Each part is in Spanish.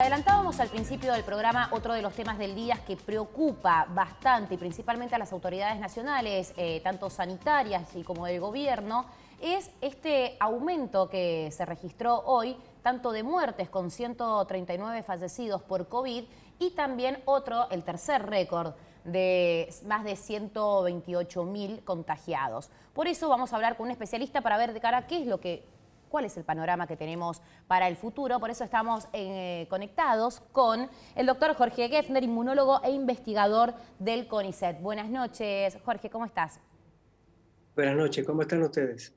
adelantábamos al principio del programa, otro de los temas del día que preocupa bastante y principalmente a las autoridades nacionales, tanto sanitarias y como del gobierno, es este aumento que se registró hoy, tanto de muertes con 139 fallecidos por COVID y también otro, el tercer récord, de más de 128.000 contagiados. Por eso vamos a hablar con un especialista para ver de cara a cuál es el panorama que tenemos para el futuro. Por eso estamos conectados con el doctor Jorge Geffner, inmunólogo e investigador del CONICET. Buenas noches, Jorge, ¿cómo estás? Buenas noches, ¿cómo están ustedes?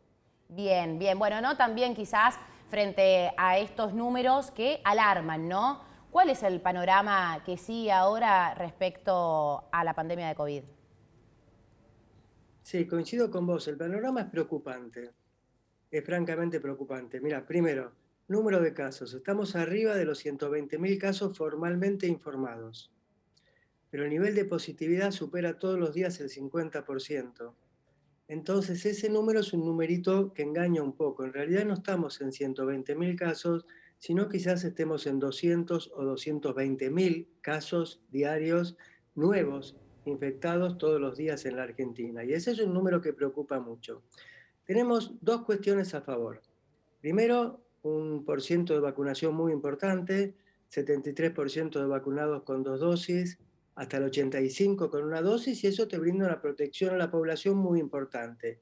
Bien, bien. Bueno, ¿no? También quizás frente a estos números que alarman, ¿no? ¿Cuál es el panorama que sigue ahora respecto a la pandemia de COVID? Sí, coincido con vos, el panorama es preocupante, es francamente preocupante. Mira, primero, número de casos, estamos arriba de los 120.000 casos formalmente informados, pero el nivel de positividad supera todos los días el 50%. Entonces ese número es un numerito que engaña un poco. En realidad no estamos en 120.000 casos, sino quizás estemos en 200 o 220.000 casos diarios nuevos infectados todos los días en la Argentina. Y ese es un número que preocupa mucho. Tenemos dos cuestiones a favor. Primero, un porciento de vacunación muy importante, 73% de vacunados con 2 dosis, hasta el 85% con una dosis, y eso te brinda una protección a la población muy importante.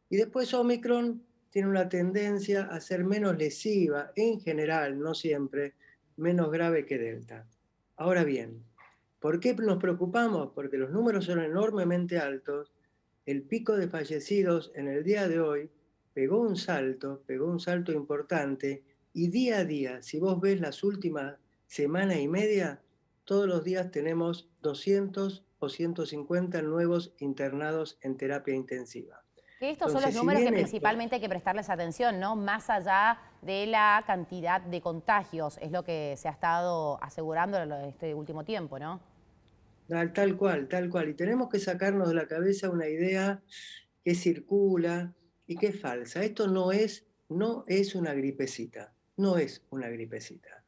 Y después Omicron tiene una tendencia a ser menos lesiva, en general, no siempre, menos grave que Delta. Ahora bien, ¿por qué nos preocupamos? Porque los números son enormemente altos, el pico de fallecidos en el día de hoy pegó un salto importante, y día a día, si vos ves las últimas semana y media, todos los días tenemos 200 o 150 nuevos internados en terapia intensiva. Que estos son los Entonces, si números que bien esto, principalmente hay que prestarles atención, ¿no? Más allá de la cantidad de contagios, es lo que se ha estado asegurando en este último tiempo, ¿no? tal cual, y tenemos que sacarnos de la cabeza una idea que circula y que es falsa. Esto no es una gripecita, no es una gripecita.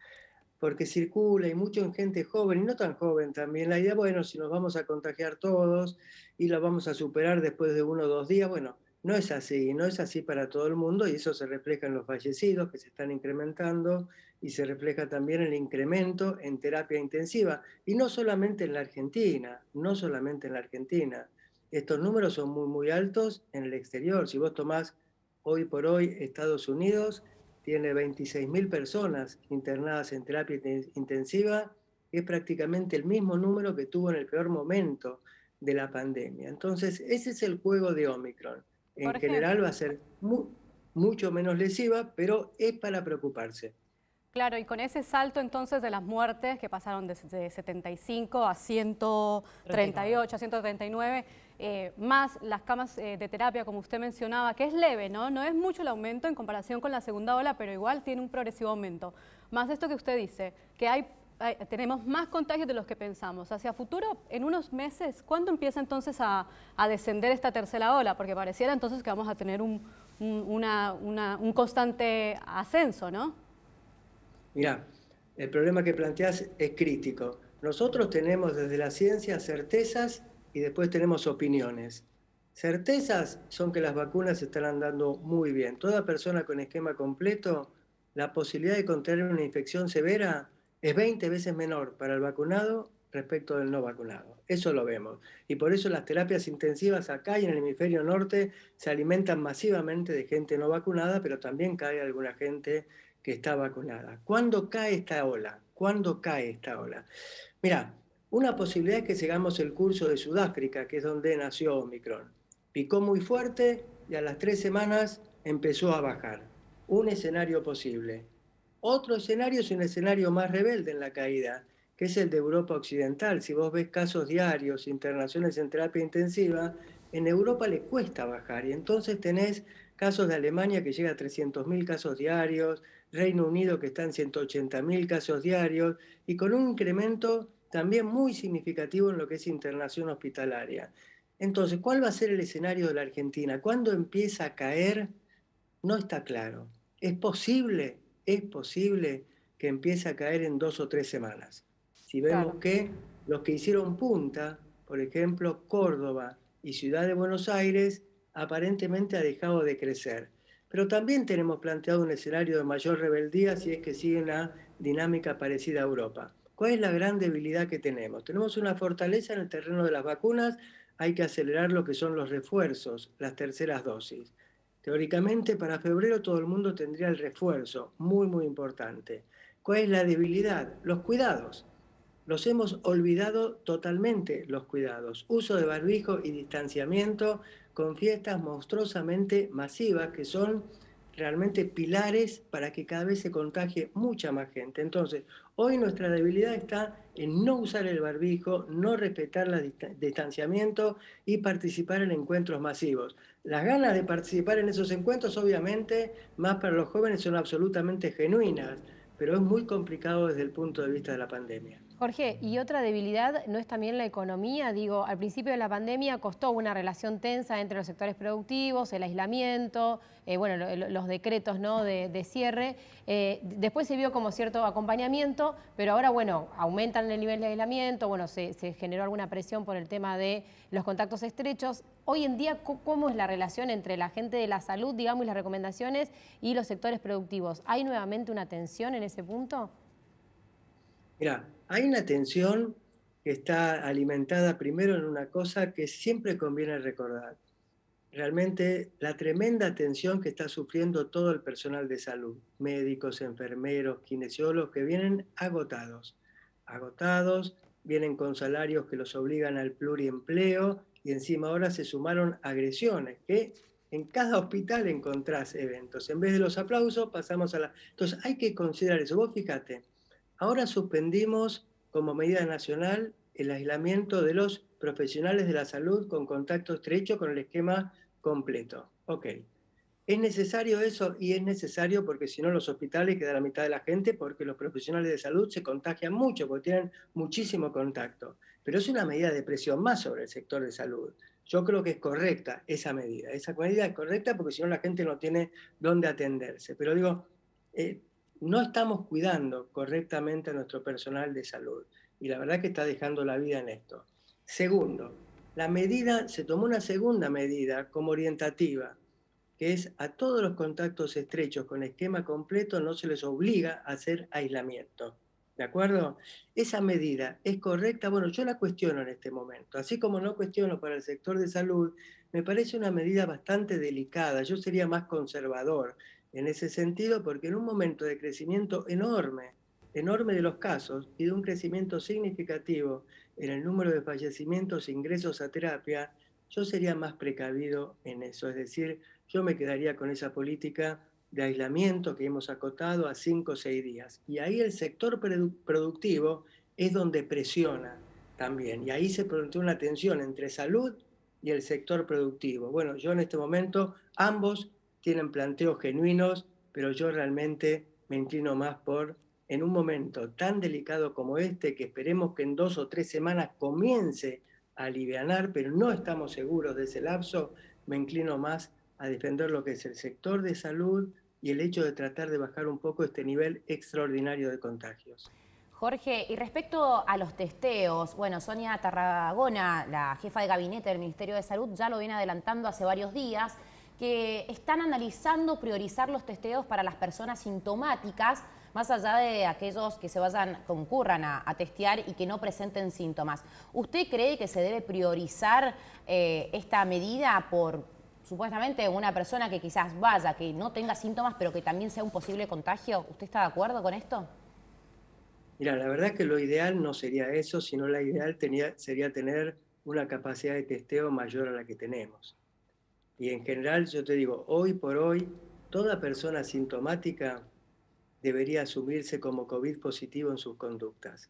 Porque circula y mucho en gente joven y no tan joven también. La idea, bueno, si nos vamos a contagiar todos y lo vamos a superar después de 1 o 2 días, bueno, no es así, no es así para todo el mundo, y eso se refleja en los fallecidos que se están incrementando, y se refleja también el incremento en terapia intensiva. Y no solamente en la Argentina, no solamente en la Argentina. Estos números son muy, muy altos en el exterior. Si vos tomás hoy por hoy Estados Unidos, tiene 26.000 personas internadas en terapia intensiva, es prácticamente el mismo número que tuvo en el peor momento de la pandemia. Entonces, ese es el juego de Omicron. En Jorge. general va a ser mucho menos lesiva, pero es para preocuparse. Claro, y con ese salto entonces de las muertes que pasaron de 75 a 138, a 139, más las camas de terapia, como usted mencionaba, que es leve, ¿no? No es mucho el aumento en comparación con la segunda ola, pero igual tiene un progresivo aumento. Más de esto que usted dice, que tenemos más contagios de los que pensamos. Hacia futuro, en unos meses, ¿cuándo empieza entonces a descender esta tercera ola? Porque pareciera entonces que vamos a tener un constante ascenso, ¿no? Mirá, el problema que planteás es crítico. Nosotros tenemos desde la ciencia certezas y después tenemos opiniones. Certezas son que las vacunas están andando muy bien. Toda persona con esquema completo, la posibilidad de contraer una infección severa es 20 veces menor para el vacunado respecto del no vacunado. Eso lo vemos. Y por eso las terapias intensivas acá y en el hemisferio norte se alimentan masivamente de gente no vacunada, pero también cae alguna gente que está vacunada. ¿Cuándo cae esta ola? ¿Cuándo cae esta ola? Mira, una posibilidad es que sigamos el curso de Sudáfrica, que es donde nació Omicron. Picó muy fuerte y a las 3 semanas empezó a bajar. Un escenario posible. Otro escenario es un escenario más rebelde en la caída, que es el de Europa Occidental. Si vos ves casos diarios, internaciones en terapia intensiva, en Europa le cuesta bajar, y entonces tenés casos de Alemania que llega a 300.000 casos diarios, Reino Unido que está en 180.000 casos diarios, y con un incremento también muy significativo en lo que es internación hospitalaria. Entonces, ¿cuál va a ser el escenario de la Argentina? ¿Cuándo empieza a caer? No está claro. Es posible que empieza a caer en 2 o 3 semanas. Si vemos Claro. que los que hicieron punta, por ejemplo, Córdoba y Ciudad de Buenos Aires, aparentemente ha dejado de crecer. Pero también tenemos planteado un escenario de mayor rebeldía si es que sigue una dinámica parecida a Europa. ¿Cuál es la gran debilidad que tenemos? Tenemos una fortaleza en el terreno de las vacunas, hay que acelerar lo que son los refuerzos, las terceras dosis. Teóricamente, para febrero todo el mundo tendría el refuerzo, muy, muy importante. ¿Cuál es la debilidad? Los cuidados. Los hemos olvidado totalmente, los cuidados. Uso de barbijo y distanciamiento con fiestas monstruosamente masivas que son realmente pilares para que cada vez se contagie mucha más gente. Entonces, hoy nuestra debilidad está en no usar el barbijo, no respetar el distanciamiento y participar en encuentros masivos. Las ganas de participar en esos encuentros, obviamente, más para los jóvenes, son absolutamente genuinas, pero es muy complicado desde el punto de vista de la pandemia. Jorge, ¿y otra debilidad no es también la economía? Digo, al principio de la pandemia costó una relación tensa entre los sectores productivos, el aislamiento, bueno, los decretos, ¿no?, de cierre. Después se vio como cierto acompañamiento, pero ahora, bueno, aumentan el nivel de aislamiento, bueno, se generó alguna presión por el tema de los contactos estrechos. Hoy en día, ¿cómo es la relación entre la gente de la salud, digamos, y las recomendaciones y los sectores productivos? ¿Hay nuevamente una tensión en ese punto? Mira, hay una tensión que está alimentada primero en una cosa que siempre conviene recordar. Realmente la tremenda tensión que está sufriendo todo el personal de salud, médicos, enfermeros, kinesiólogos, que vienen agotados. Agotados, vienen con salarios que los obligan al pluriempleo y encima ahora se sumaron agresiones, que en cada hospital encontrás eventos. En vez de los aplausos pasamos a la... Entonces hay que considerar eso. Vos fíjate, ahora suspendimos como medida nacional el aislamiento de los profesionales de la salud con contacto estrecho con el esquema completo. Ok. ¿Es necesario eso? Y es necesario porque si no los hospitales queda la mitad de la gente porque los profesionales de salud se contagian mucho porque tienen muchísimo contacto. Pero es una medida de presión más sobre el sector de salud. Yo creo que es correcta esa medida. Esa medida es correcta porque si no la gente no tiene dónde atenderse. Pero digo, eh, no estamos cuidando correctamente a nuestro personal de salud. Y la verdad que está dejando la vida en esto. Segundo, se tomó una segunda medida como orientativa, que es a todos los contactos estrechos con esquema completo no se les obliga a hacer aislamiento. ¿De acuerdo? Esa medida es correcta. Bueno, yo la cuestiono en este momento. Así como no cuestiono para el sector de salud, me parece una medida bastante delicada. Yo sería más conservador en ese sentido porque en un momento de crecimiento enorme, enorme de los casos y de un crecimiento significativo en el número de fallecimientos e ingresos a terapia, yo sería más precavido en eso. Es decir, yo me quedaría con esa política de aislamiento que hemos acotado a 5 o 6 días. Y ahí el sector productivo es donde presiona también. Y ahí se produce una tensión entre salud y el sector productivo. Bueno, yo en este momento, ambos tienen planteos genuinos, pero yo realmente me inclino más por, en un momento tan delicado como este, que esperemos que en 2 o 3 semanas comience a alivianar, pero no estamos seguros de ese lapso, me inclino más a defender lo que es el sector de salud y el hecho de tratar de bajar un poco este nivel extraordinario de contagios. Jorge, y respecto a los testeos, bueno, Sonia Tarragona, la jefa de gabinete del Ministerio de Salud, ya lo viene adelantando hace varios días, que están analizando priorizar los testeos para las personas sintomáticas, más allá de aquellos que concurran a testear y que no presenten síntomas. ¿Usted cree que se debe priorizar esta medida por supuestamente una persona que quizás vaya, que no tenga síntomas, pero que también sea un posible contagio? ¿Usted está de acuerdo con esto? Mira, la verdad que lo ideal no sería eso, sino la ideal sería tener una capacidad de testeo mayor a la que tenemos. Y en general, yo te digo, hoy por hoy, toda persona sintomática debería asumirse como COVID positivo en sus conductas.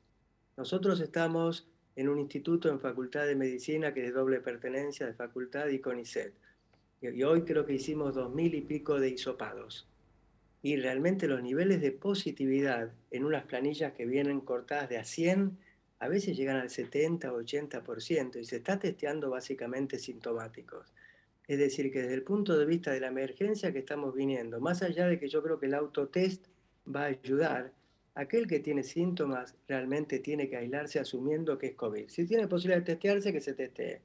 Nosotros estamos en un instituto en Facultad de Medicina que es de doble pertenencia de facultad y CONICET. Y hoy creo que hicimos 2000 y pico de hisopados. Y realmente los niveles de positividad en unas planillas que vienen cortadas de a 100, a veces llegan al 70 o 80% y se está testeando básicamente sintomáticos. Es decir, que desde el punto de vista de la emergencia que estamos viniendo, más allá de que yo creo que el autotest va a ayudar, aquel que tiene síntomas realmente tiene que aislarse asumiendo que es COVID. Si tiene posibilidad de testearse, que se testee.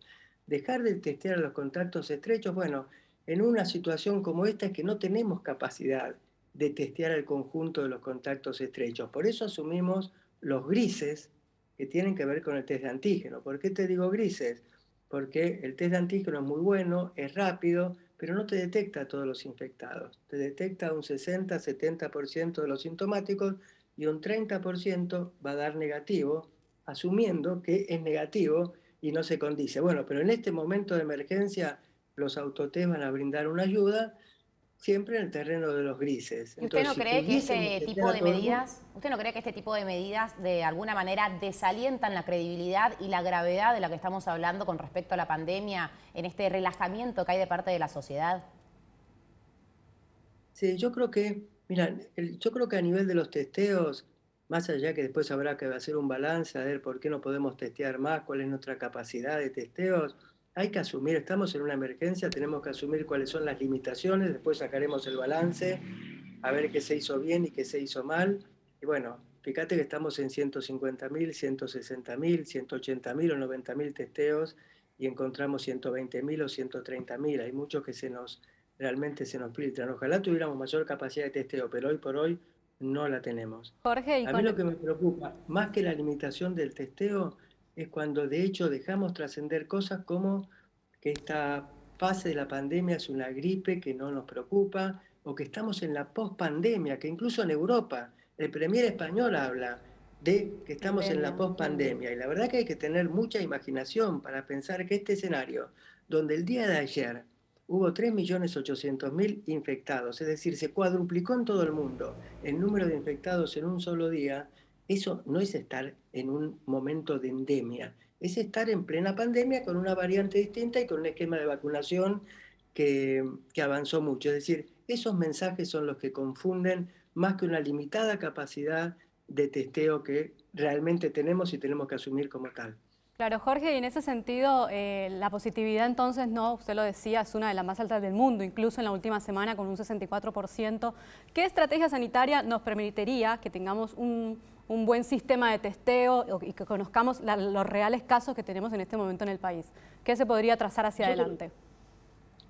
Dejar de testear a los contactos estrechos, bueno, en una situación como esta es que no tenemos capacidad de testear al conjunto de los contactos estrechos. Por eso asumimos los grises que tienen que ver con el test de antígeno. ¿Por qué te digo grises? Porque el test de antígeno es muy bueno, es rápido, pero no te detecta a todos los infectados. Te detecta un 60-70% de los sintomáticos y un 30% va a dar negativo, asumiendo que es negativo y no se condice. Bueno, pero en este momento de emergencia los autotest van a brindar una ayuda siempre en el terreno de los grises. ¿Y usted Entonces, no si cree que pudiésemos este testear tipo a de todo el mundo, medidas, usted no cree que este tipo de medidas de alguna manera desalientan la credibilidad y la gravedad de la que estamos hablando con respecto a la pandemia en este relajamiento que hay de parte de la sociedad? sí, yo creo que, mira, yo creo que a nivel de los testeos, más allá que después habrá que hacer un balance, a ver por qué no podemos testear más, cuál es nuestra capacidad de testeos, hay que asumir, estamos en una emergencia, tenemos que asumir cuáles son las limitaciones, después sacaremos el balance, a ver qué se hizo bien y qué se hizo mal. Y bueno, fíjate que estamos en 150.000, 160.000, 180.000 o 90.000 testeos y encontramos 120.000 o 130.000. Hay muchos que realmente se nos filtran. Ojalá tuviéramos mayor capacidad de testeo, pero hoy por hoy no la tenemos. Jorge, y A mí con... lo que me preocupa, más que la limitación del testeo, es cuando de hecho dejamos trascender cosas como que esta fase de la pandemia es una gripe que no nos preocupa, o que estamos en la pospandemia, que incluso en Europa el premier español habla de que estamos en la Pandemia. pospandemia. Y la verdad que hay que tener mucha imaginación para pensar que este escenario, donde el día de ayer hubo 3.800.000 infectados, es decir, se cuadruplicó en todo el mundo el número de infectados en un solo día, eso no es estar en un momento de endemia, es estar en plena pandemia con una variante distinta y con un esquema de vacunación que avanzó mucho. Es decir, esos mensajes son los que confunden más que una limitada capacidad de testeo que realmente tenemos y tenemos que asumir como tal. Claro, Jorge, y en ese sentido, la positividad entonces, no, usted lo decía, es una de las más altas del mundo, incluso en la última semana con un 64%. ¿Qué estrategia sanitaria nos permitiría que tengamos un buen sistema de testeo y que conozcamos los reales casos que tenemos en este momento en el país? ¿Qué se podría trazar hacia adelante?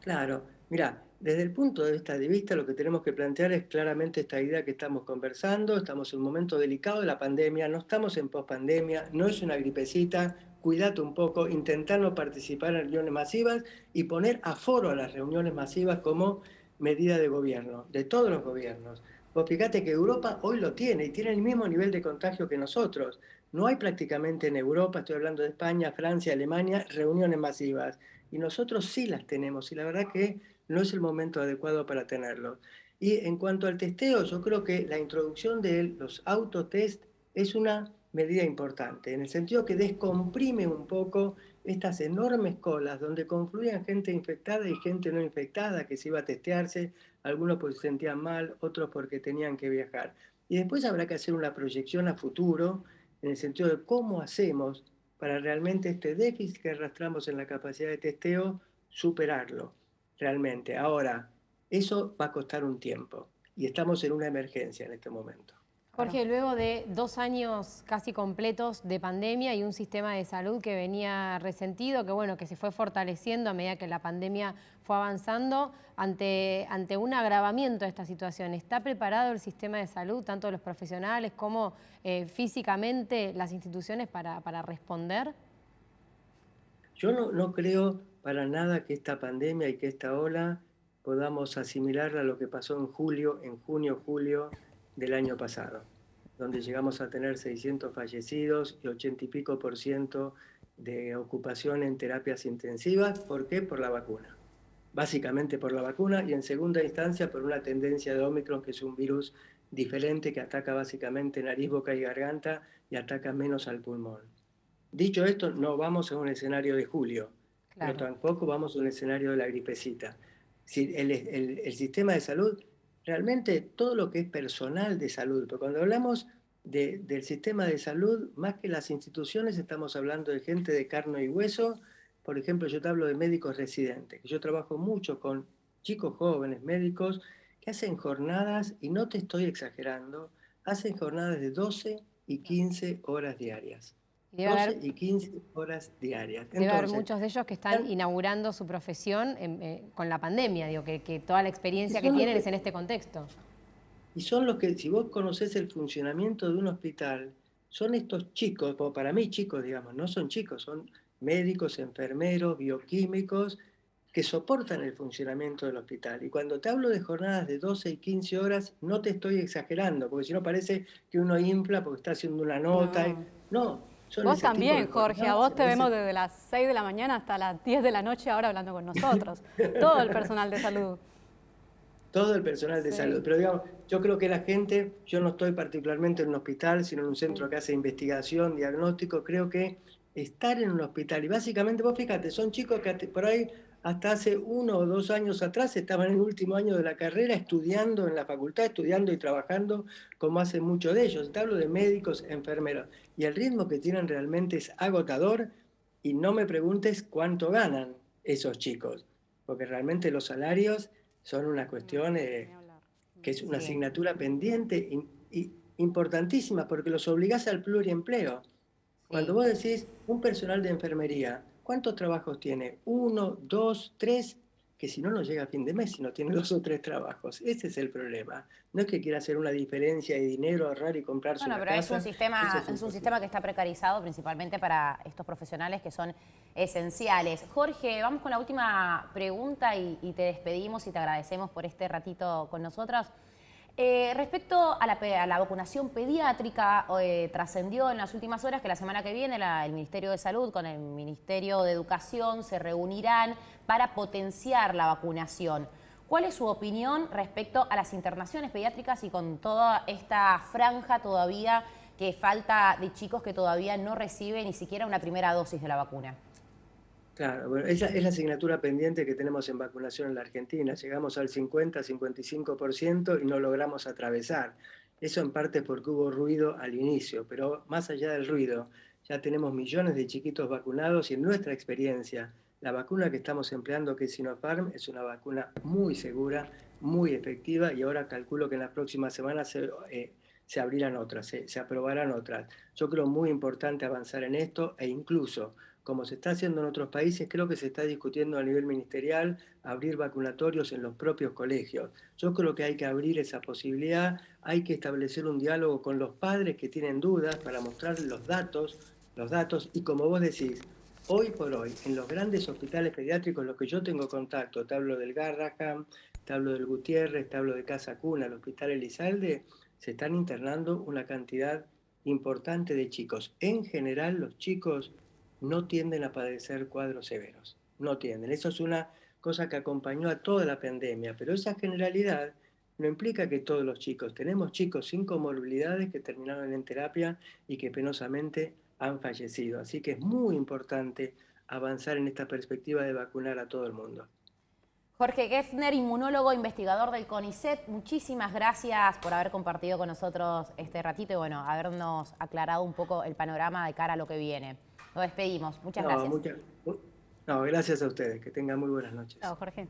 Claro, mira, desde el punto de vista lo que tenemos que plantear es claramente esta idea que estamos conversando, estamos en un momento delicado de la pandemia, no estamos en pospandemia, no es una gripecita, cuídate un poco, intentar no participar en reuniones masivas y poner aforo a las reuniones masivas como medida de gobierno, de todos los gobiernos. Vos fíjate que Europa hoy lo tiene y tiene el mismo nivel de contagio que nosotros. No hay prácticamente en Europa, estoy hablando de España, Francia, Alemania, reuniones masivas y nosotros sí las tenemos y la verdad que no es el momento adecuado para tenerlo. Y en cuanto al testeo, yo creo que la introducción de los autotest es una medida importante, en el sentido que descomprime un poco estas enormes colas donde confluían gente infectada y gente no infectada que se iba a testearse, algunos porque se sentían mal, otros porque tenían que viajar. Y después habrá que hacer una proyección a futuro, en el sentido de cómo hacemos para realmente este déficit que arrastramos en la capacidad de testeo, superarlo realmente. Ahora, eso va a costar un tiempo y estamos en una emergencia en este momento. Claro. Jorge, luego de 2 años casi completos de pandemia y un sistema de salud que venía resentido, que bueno, que se fue fortaleciendo a medida que la pandemia fue avanzando, ante un agravamiento de esta situación, ¿está preparado el sistema de salud, tanto los profesionales como físicamente las instituciones para responder? Yo no creo para nada que esta pandemia y que esta ola podamos asimilarla a lo que pasó en junio, julio del año pasado, donde llegamos a tener 600 fallecidos y 80 y pico por ciento de ocupación en terapias intensivas. ¿Por qué? Por la vacuna. Básicamente por la vacuna y en segunda instancia por una tendencia de Omicron, que es un virus diferente que ataca básicamente nariz, boca y garganta y ataca menos al pulmón. Dicho esto, no vamos a un escenario de julio, pero Claro. tampoco vamos a un escenario de la gripecita. Si el sistema de salud, realmente todo lo que es personal de salud, pero cuando hablamos del sistema de salud, más que las instituciones, estamos hablando de gente de carne y hueso. Por ejemplo, yo te hablo de médicos residentes, que yo trabajo mucho con chicos jóvenes médicos que hacen jornadas, y no te estoy exagerando, hacen jornadas de 12 y 15 horas diarias. Y debe 12 haber, y 15 horas diarias. debe haber Entonces, muchos de ellos que están inaugurando su profesión con la pandemia, digo, que toda la experiencia que tienen es en este contexto. y son los que, si vos conocés el funcionamiento de un hospital, son estos chicos, o para mí chicos, digamos, no son chicos, son médicos, enfermeros, bioquímicos, que soportan el funcionamiento del hospital. Y cuando te hablo de jornadas de 12 y 15 horas, no te estoy exagerando, porque si no parece que uno infla porque está haciendo una nota. No. No, son Vos ese tipo también, de Jorge, a jornadas, vos te vemos desde las 6 de la mañana hasta las 10 de la noche ahora hablando con nosotros. Todo el personal de salud. todo el personal de salud. Pero digamos, yo creo que la gente, yo no estoy particularmente en un hospital, sino en un centro que hace investigación, diagnóstico, creo que estar en un hospital, y básicamente vos fíjate, son chicos que por ahí hasta hace 1 o 2 años atrás estaban en el último año de la carrera estudiando en la facultad, estudiando y trabajando como hacen muchos de ellos. Te hablo de médicos, enfermeros, y el ritmo que tienen realmente es agotador, y no me preguntes cuánto ganan esos chicos, porque realmente los salarios son una cuestión que es una asignatura pendiente y importantísima porque los obligás al pluriempleo. Cuando Sí. vos decís un personal de enfermería, ¿cuántos trabajos tiene? 1, 2, 3, que si no, no llega a fin de mes, si no tiene 2 o 3 trabajos. Ese es el problema. No es que quiera hacer una diferencia de dinero, ahorrar y comprarse Bueno, una pero casa. Eso es es un imposible. sistema que está precarizado principalmente para estos profesionales que son esenciales. Jorge, vamos con la última pregunta y te despedimos y te agradecemos por este ratito con nosotros. Respecto a la vacunación pediátrica, trascendió en las últimas horas que la semana que viene el Ministerio de Salud con el Ministerio de Educación se reunirán para potenciar la vacunación. ¿Cuál es su opinión respecto a las internaciones pediátricas y con toda esta franja todavía que falta de chicos que todavía no reciben ni siquiera una primera dosis de la vacuna? Claro, bueno, esa es la asignatura pendiente que tenemos en vacunación en la Argentina. Llegamos al 50-55% y no logramos atravesar. Eso en parte porque hubo ruido al inicio, pero más allá del ruido, ya tenemos millones de chiquitos vacunados y en nuestra experiencia, la vacuna que estamos empleando, que es Sinopharm, es una vacuna muy segura, muy efectiva y ahora calculo que en las próximas semanas se abrirán otras, se aprobarán otras. Yo creo muy importante avanzar en esto e incluso como se está haciendo en otros países, creo que se está discutiendo a nivel ministerial abrir vacunatorios en los propios colegios. Yo creo que hay que abrir esa posibilidad, hay que establecer un diálogo con los padres que tienen dudas para mostrarles los datos y como vos decís, hoy por hoy, en los grandes hospitales pediátricos, en los que yo tengo contacto, te hablo del Garrahan, te hablo del Gutiérrez, te hablo de Casa Cuna, el Hospital Elizalde, se están internando una cantidad importante de chicos. En general, los chicos no tienden a padecer cuadros severos, no tienden. Eso es una cosa que acompañó a toda la pandemia, pero esa generalidad no implica que todos los chicos, tenemos chicos sin comorbilidades que terminaron en terapia y que penosamente han fallecido. Así que es muy importante avanzar en esta perspectiva de vacunar a todo el mundo. Jorge Geffner, inmunólogo, investigador del CONICET, muchísimas gracias por haber compartido con nosotros este ratito y bueno, habernos aclarado un poco el panorama de cara a lo que viene. Lo despedimos. Muchas gracias. No, gracias a ustedes. Que tengan muy buenas noches. Chao, Jorge.